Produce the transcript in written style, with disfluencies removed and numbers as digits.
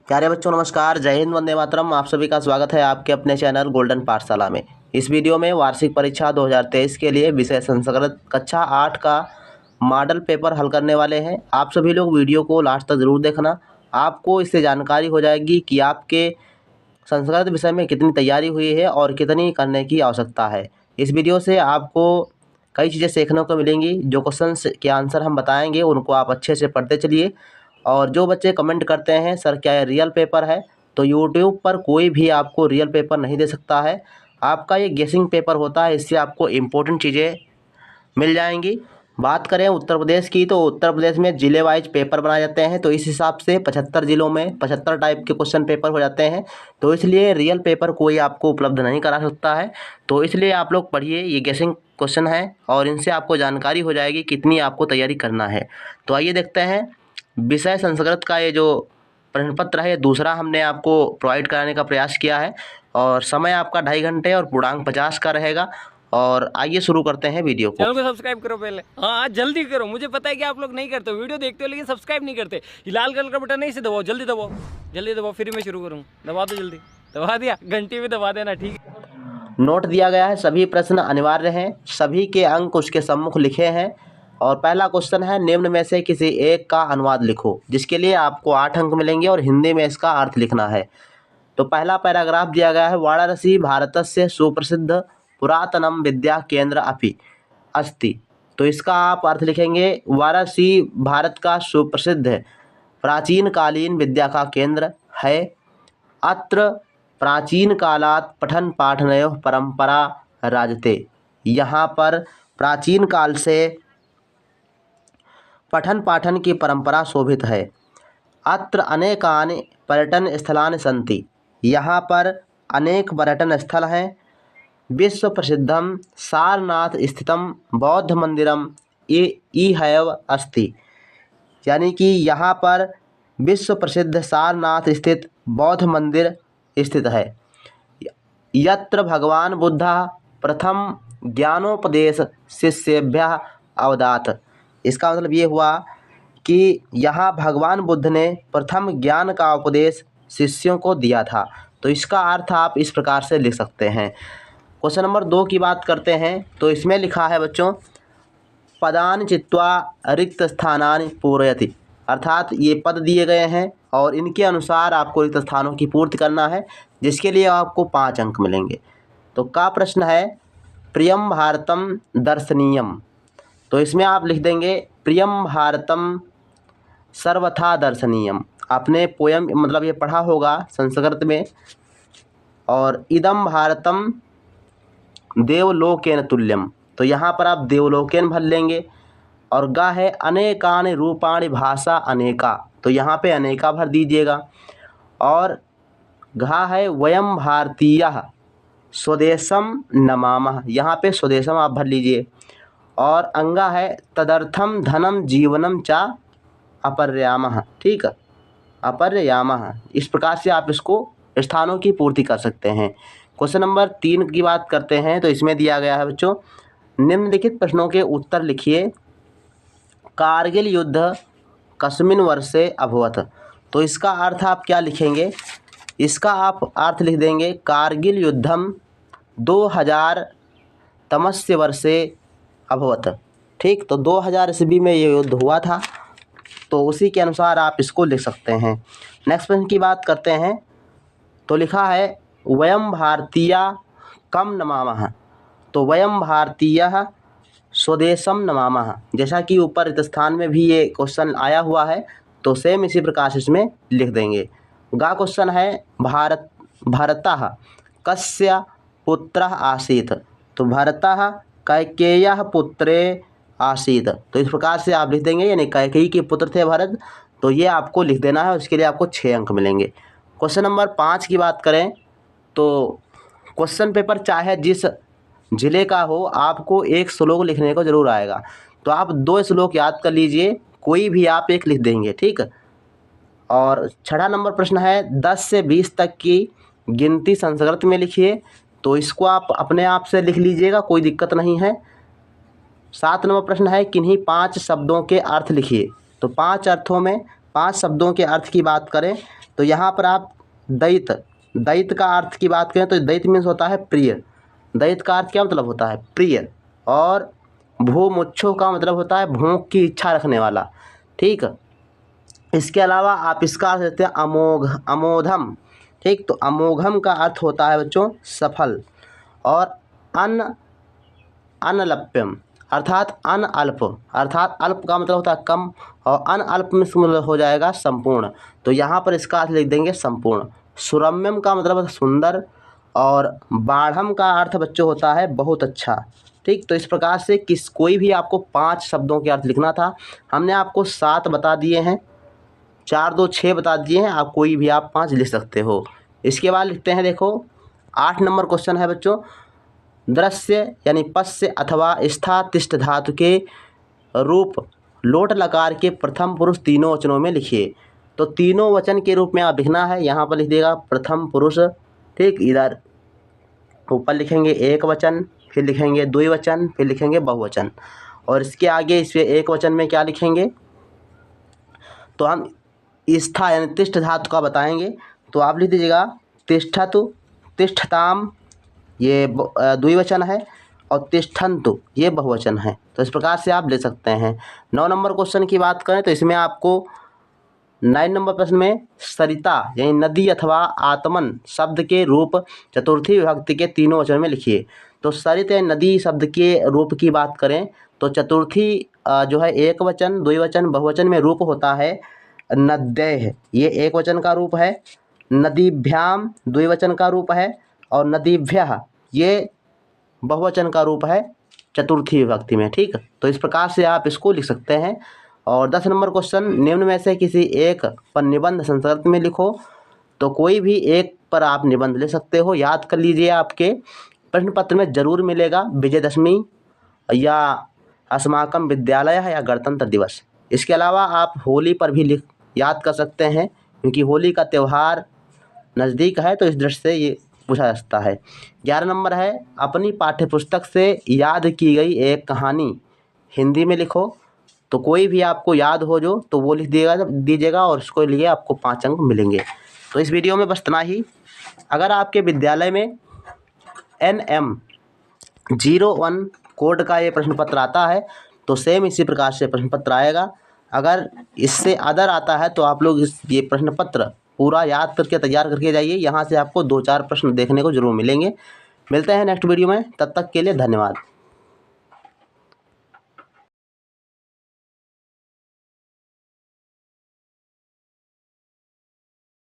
प्यारे बच्चों नमस्कार, जय हिंद, वंदे मातरम। आप सभी का स्वागत है आपके अपने चैनल गोल्डन पाठशाला में। इस वीडियो में वार्षिक परीक्षा 2023 के लिए विषय संस्कृत कक्षा 8 का मॉडल पेपर हल करने वाले हैं। आप सभी लोग वीडियो को लास्ट तक ज़रूर देखना। आपको इससे जानकारी हो जाएगी कि आपके संस्कृत विषय में कितनी तैयारी हुई है और कितनी करने की आवश्यकता है। इस वीडियो से आपको कई चीज़ें सीखने को मिलेंगी। जो क्वेश्चन के आंसर हम बताएंगे उनको आप अच्छे से पढ़ते चलिए। और जो बच्चे कमेंट करते हैं सर क्या ये रियल पेपर है, तो यूट्यूब पर कोई भी आपको रियल पेपर नहीं दे सकता है। आपका ये गेसिंग पेपर होता है, इससे आपको इम्पोर्टेंट चीज़ें मिल जाएंगी। बात करें उत्तर प्रदेश की, तो उत्तर प्रदेश में ज़िले वाइज पेपर बनाए जाते हैं, तो इस हिसाब से 75 ज़िलों में 75 टाइप के क्वेश्चन पेपर हो जाते हैं। तो इसलिए रियल पेपर कोई आपको उपलब्ध नहीं करा सकता है। तो इसलिए आप लोग पढ़िए, ये गेसिंग क्वेश्चन है और इनसे आपको जानकारी हो जाएगी कितनी आपको तैयारी करना है। तो आइए देखते हैं विषय संस्कृत का ये जो प्रश्न पत्र है, ये दूसरा हमने आपको प्रोवाइड कराने का प्रयास किया है। और समय आपका 2.5 घंटे और पूर्णांक 50 का रहेगा। और आइए शुरू करते हैं वीडियो को। चैनल को सब्सक्राइब करो पहले। हाँ जल्दी करो, मुझे पता है कि आप लोग नहीं करते हो, वीडियो देखते हो लेकिन सब्सक्राइब नहीं करते। ये लाल कलर का बटन नहीं, इसे दबाओ, जल्दी दबाओ, जल्दी दबाओ, फिर मैं शुरू करूँ। दबा दो, जल्दी दबा दिया, घंटी भी दबा देना, ठीक है। नोट दिया गया है, सभी प्रश्न अनिवार्य हैं, सभी के अंक उसके सम्मुख लिखे हैं। और पहला क्वेश्चन है, निम्न में से किसी एक का अनुवाद लिखो, जिसके लिए आपको 8 अंक मिलेंगे और हिंदी में इसका अर्थ लिखना है। तो पहला पैराग्राफ दिया गया है, वाराणसी भारतस्य सुप्रसिद्ध पुरातनम विद्या केंद्र अपि अस्ति। तो इसका आप अर्थ लिखेंगे, वाराणसी भारत का सुप्रसिद्ध प्राचीन कालीन विद्या का केंद्र है। अत्र प्राचीन कालात् पठन पाठनयोः परंपरा राजते। यहाँ पर प्राचीन काल से पठन पाठन की परंपरा शोभित है। अत्र अनेकानि पर्यटन स्थलानि सन्ति। यहाँ पर अनेक पर्यटन स्थल हैं। विश्व प्रसिद्धम सारनाथ स्थितम बौद्ध मंदिरम इहैव अस्ति। यानी कि यहाँ पर विश्व प्रसिद्ध सारनाथ स्थित बौद्ध मंदिर स्थित है। यत्र भगवान बुद्धः प्रथम ज्ञानोपदेश शिष्येभ्यः अवदात। इसका मतलब ये हुआ कि यहाँ भगवान बुद्ध ने प्रथम ज्ञान का उपदेश शिष्यों को दिया था। तो इसका अर्थ आप इस प्रकार से लिख सकते हैं। क्वेश्चन नंबर 2 की बात करते हैं, तो इसमें लिखा है बच्चों, पदानि चित्वा रिक्त स्थानानि पूरयति। अर्थात ये पद दिए गए हैं और इनके अनुसार आपको रिक्त स्थानों की पूर्ति करना है, जिसके लिए आपको 5 अंक मिलेंगे। तो का प्रश्न है, प्रियम भारतम दर्शनीयम। तो इसमें आप लिख देंगे, प्रियम भारतम सर्वथा दर्शनीयम। आपने पोयम मतलब ये पढ़ा होगा संस्कृत में। और इदम भारतम देवलोकेन तुल्यम। तो यहाँ पर आप देवलोकेन भर लेंगे। और गा है अनेकानि रूपाणि भाषा अनेका। तो यहाँ पे अनेका भर दीजिएगा। और घा है वयम भारतीयः स्वदेशम नमामः। यहाँ पे स्वदेशम आप भर लीजिए। और अंगा है तदर्थम धनम जीवनम चा अपर्यामः। ठीक है, अपर्यामः। इस प्रकार से आप इसको स्थानों की पूर्ति कर सकते हैं। क्वेश्चन नंबर 3 की बात करते हैं, तो इसमें दिया गया है बच्चों, निम्नलिखित प्रश्नों के उत्तर लिखिए। कारगिल युद्ध कस्मिन् वर्षे अभवत। तो इसका अर्थ आप क्या लिखेंगे, इसका आप अर्थ लिख देंगे, कारगिल युद्धम 2000 तमस्य वर्षे अभवत। ठीक, तो 2000 ईस्वी में ये युद्ध हुआ था। तो उसी के अनुसार आप इसको लिख सकते हैं। नेक्स्ट प्रश्न की बात करते हैं, तो लिखा है वयम भारतीया कम नमामः। तो वयम भारतीयः स्वदेशम नमामः। जैसा कि ऊपर रिक्त स्थान में भी ये क्वेश्चन आया हुआ है, तो सेम इसी प्रकार से इसमें लिख देंगे। गा क्वेश्चन है, भरतः कस्य पुत्रः आसीत्। तो भरतः कैकेयः पुत्रे आसीत्। तो इस प्रकार से आप लिख देंगे, यानी कैकेयी के पुत्र थे भरत। तो ये आपको लिख देना है, उसके लिए आपको 6 अंक मिलेंगे। क्वेश्चन नंबर 5 की बात करें, तो क्वेश्चन पेपर चाहे जिस ज़िले का हो, आपको एक श्लोक लिखने को ज़रूर आएगा। तो आप 2 श्लोक याद कर लीजिए, कोई भी आप एक लिख देंगे। ठीक। और 6 नंबर प्रश्न है, 10 से 20 तक की गिनती संस्कृत में लिखिए। तो इसको आप अपने आप से लिख लीजिएगा, कोई दिक्कत नहीं है। 7 नंबर प्रश्न है, किन्हीं 5 शब्दों के अर्थ लिखिए। तो 5 अर्थों में 5 शब्दों के अर्थ की बात करें तो यहाँ पर आप दैत, दैत का अर्थ की बात करें तो दैत मीन्स होता है प्रिय। दैत का अर्थ क्या मतलब होता है? प्रिय। और भूमुच्छो का मतलब होता है भूख की इच्छा रखने वाला। ठीक, इसके अलावा आप इसका अर्थ देते हैं अमोघ, अमोधम। ठीक, तो अमोघम का अर्थ होता है बच्चों सफल। और अनलप्यम अर्थात अनअल्प, अर्थात अल्प का मतलब होता है कम, और अनअल्प में मतलब हो जाएगा संपूर्ण। तो यहाँ पर इसका अर्थ लिख देंगे संपूर्ण। सुरम्यम का मतलब सुंदर, और बाढ़म का अर्थ बच्चों होता है बहुत अच्छा। ठीक, तो इस प्रकार से कोई भी आपको 5 शब्दों के अर्थ लिखना था, हमने आपको 7 बता दिए हैं, 4 2 6 बता दिए हैं, आप कोई भी आप 5 लिख सकते हो। इसके बाद लिखते हैं, देखो 8 नंबर क्वेश्चन है बच्चों, दृश्य यानी पश्य अथवा स्थातिष्ठ धातु के रूप लोट लकार के प्रथम पुरुष तीनों वचनों में लिखिए। तो तीनों वचन के रूप में आप लिखना है, यहाँ पर लिख देगा प्रथम पुरुष। ठीक, इधर ऊपर लिखेंगे एक वचन, फिर लिखेंगे द्विवचन, फिर लिखेंगे बहुवचन, और इसके आगे इस एक वचन में क्या लिखेंगे, तो हम स्था यानी तिष्ठ धातु का बताएंगे। तो आप लिख दीजिएगा तिष्ठतु, तिष्ठताम ये द्विवचन है, और तिष्ठन्तु ये बहुवचन है। तो इस प्रकार से आप ले सकते हैं। 9 नंबर क्वेश्चन की बात करें तो इसमें आपको 9 नंबर प्रश्न में सरिता यानी नदी अथवा आत्मन शब्द के रूप चतुर्थी विभक्ति के तीनों वचन में लिखिए। तो सरित यानी नदी शब्द के रूप की बात करें तो चतुर्थी जो है एक वचन, द्विवचन, बहुवचन में रूप होता है नद्यः, ये एक वचन का रूप है। नदीभ्याम द्विवचन का रूप है, और नदीभ्यः ये बहुवचन का रूप है चतुर्थी विभक्ति में। ठीक, तो इस प्रकार से आप इसको लिख सकते हैं। और 10 नंबर क्वेश्चन, निम्न में से किसी एक पर निबंध संस्कृत में लिखो। तो कोई भी एक पर आप निबंध ले सकते हो। याद कर लीजिए, आपके प्रश्न पत्र में जरूर मिलेगा विजयदशमी या अस्माकम विद्यालय या गणतंत्र दिवस। इसके अलावा आप होली पर भी याद कर सकते हैं, क्योंकि होली का त्यौहार नज़दीक है, तो इस दृष्टि से ये पूछा जा सकता है। 11 नंबर है, अपनी पाठ्यपुस्तक से याद की गई एक कहानी हिंदी में लिखो। तो कोई भी आपको याद हो जो तो वो लिख दीजिएगा, और उसको लिए आपको 5 अंक मिलेंगे। तो इस वीडियो में बस इतना ही। अगर आपके विद्यालय में NM01 कोड का ये प्रश्न पत्र आता है तो सेम इसी प्रकार से प्रश्न पत्र आएगा। अगर इससे अदर आता है तो आप लोग ये प्रश्न पत्र पूरा याद करके तैयार करके जाइए। यहाँ से आपको 2-4 प्रश्न देखने को जरूर मिलेंगे। मिलते हैं नेक्स्ट वीडियो में, तब तक के लिए धन्यवाद।